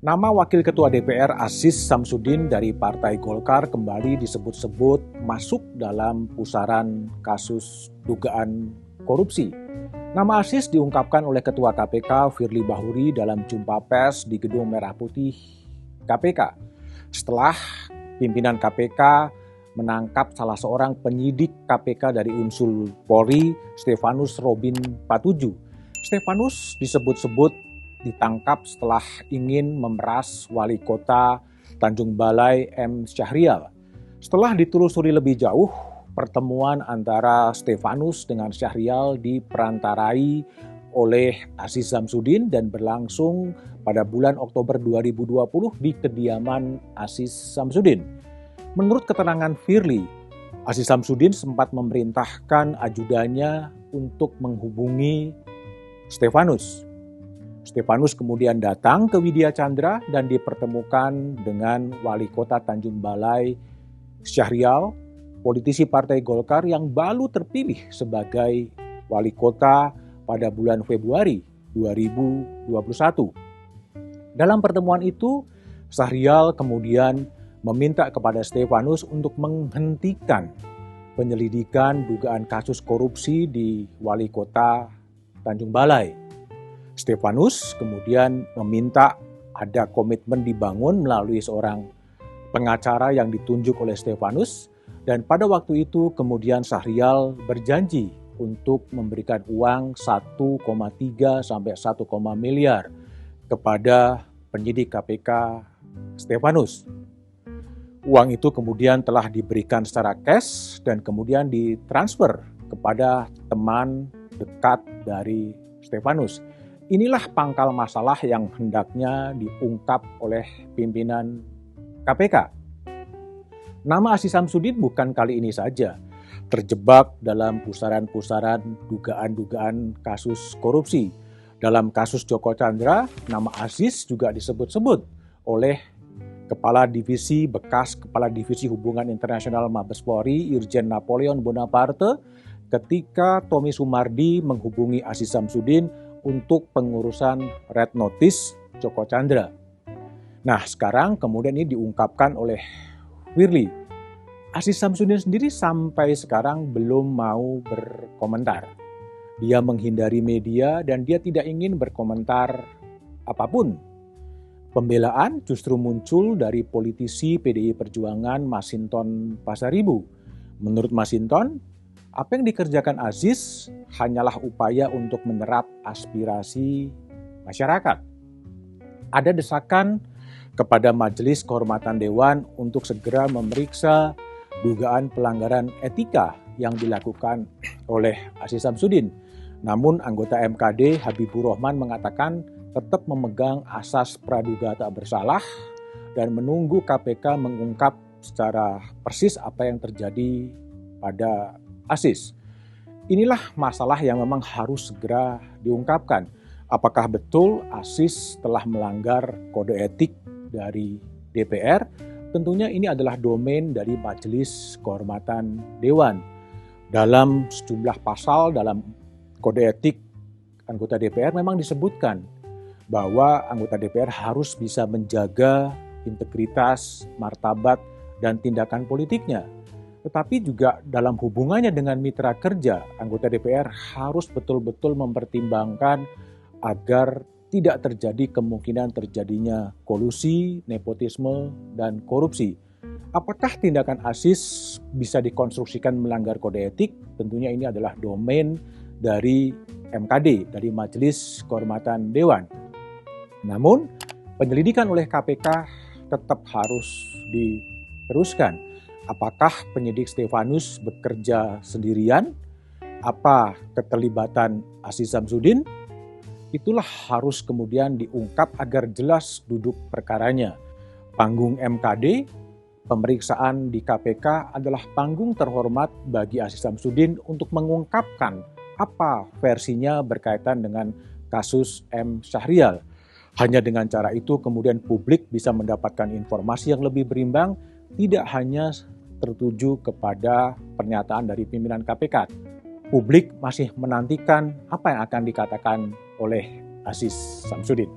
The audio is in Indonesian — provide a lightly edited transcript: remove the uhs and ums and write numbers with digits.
Nama Wakil Ketua DPR Aziz Samsudin dari Partai Golkar kembali disebut-sebut masuk dalam pusaran kasus dugaan korupsi. Nama Aziz diungkapkan oleh Ketua KPK Firly Bahuri dalam jumpa pers di Gedung Merah Putih KPK. Setelah pimpinan KPK menangkap salah seorang penyidik KPK dari unsur Polri, Stefanus Robin Patuju. Stefanus disebut-sebut ditangkap setelah ingin memeras wali kota Tanjung Balai M. Syahrial. Setelah ditelusuri lebih jauh, pertemuan antara Stefanus dengan Syahrial diperantarai oleh Aziz Samsudin dan berlangsung pada bulan Oktober 2020 di kediaman Aziz Samsudin. Menurut keterangan Firly, Aziz Samsudin sempat memerintahkan ajudannya untuk menghubungi Stefanus. Stefanus kemudian datang ke Widya Chandra dan dipertemukan dengan wali kota Tanjung Balai Syahrial, politisi Partai Golkar yang baru terpilih sebagai wali kota pada bulan Februari 2021. Dalam pertemuan itu, Syahrial kemudian meminta kepada Stefanus untuk menghentikan penyelidikan dugaan kasus korupsi di wali kota Tanjung Balai. Stefanus kemudian meminta ada komitmen dibangun melalui seorang pengacara yang ditunjuk oleh Stefanus, dan pada waktu itu kemudian Syahrial berjanji untuk memberikan uang 1,3 sampai 1, miliar kepada penyidik KPK Stefanus. Uang itu kemudian telah diberikan secara cash dan kemudian ditransfer kepada teman dekat dari Stefanus. Inilah pangkal masalah yang hendaknya diungkap oleh pimpinan KPK. Nama Aziz Samsudin bukan kali ini saja terjebak dalam pusaran-pusaran dugaan-dugaan kasus korupsi. Dalam kasus Joko Chandra, nama Aziz juga disebut-sebut oleh bekas Kepala Divisi Hubungan Internasional Mabes Polri, Irjen Napoleon Bonaparte, ketika Tommy Sumardi menghubungi Aziz Samsudin untuk pengurusan red notice Joko Chandra. Nah, sekarang kemudian ini diungkapkan oleh Firly. Aziz Samsudin sendiri sampai sekarang belum mau berkomentar. Dia menghindari media dan dia tidak ingin berkomentar apapun. Pembelaan justru muncul dari politisi PDI Perjuangan Masinton Pasaribu. Menurut Masinton, apa yang dikerjakan Aziz hanyalah upaya untuk menyerap aspirasi masyarakat. Ada desakan kepada Majelis Kehormatan Dewan untuk segera memeriksa dugaan pelanggaran etika yang dilakukan oleh Aziz Samsudin. Namun anggota MKD Habibur Rahman mengatakan tetap memegang asas praduga tak bersalah dan menunggu KPK mengungkap secara persis apa yang terjadi pada Aziz. Inilah masalah yang memang harus segera diungkapkan. Apakah betul Aziz telah melanggar kode etik dari DPR? Tentunya ini adalah domain dari Majelis Kehormatan Dewan. Dalam sejumlah pasal dalam kode etik anggota DPR memang disebutkan bahwa anggota DPR harus bisa menjaga integritas, martabat, dan tindakan politiknya. Tetapi juga dalam hubungannya dengan mitra kerja, anggota DPR harus betul-betul mempertimbangkan agar tidak terjadi kemungkinan terjadinya kolusi, nepotisme, dan korupsi. Apakah tindakan Aziz bisa dikonstruksikan melanggar kode etik? Tentunya ini adalah domain dari MKD, dari Majelis Kehormatan Dewan. Namun, penyelidikan oleh KPK tetap harus diteruskan. Apakah penyidik Stefanus bekerja sendirian? Apa keterlibatan Aziz Samsudin? Itulah harus kemudian diungkap agar jelas duduk perkaranya. Panggung MKD, pemeriksaan di KPK adalah panggung terhormat bagi Aziz Samsudin untuk mengungkapkan apa versinya berkaitan dengan kasus M. Syahrial. Hanya dengan cara itu kemudian publik bisa mendapatkan informasi yang lebih berimbang, tidak hanya tertuju kepada pernyataan dari pimpinan KPK. Publik masih menantikan apa yang akan dikatakan oleh Aziz Samsudin.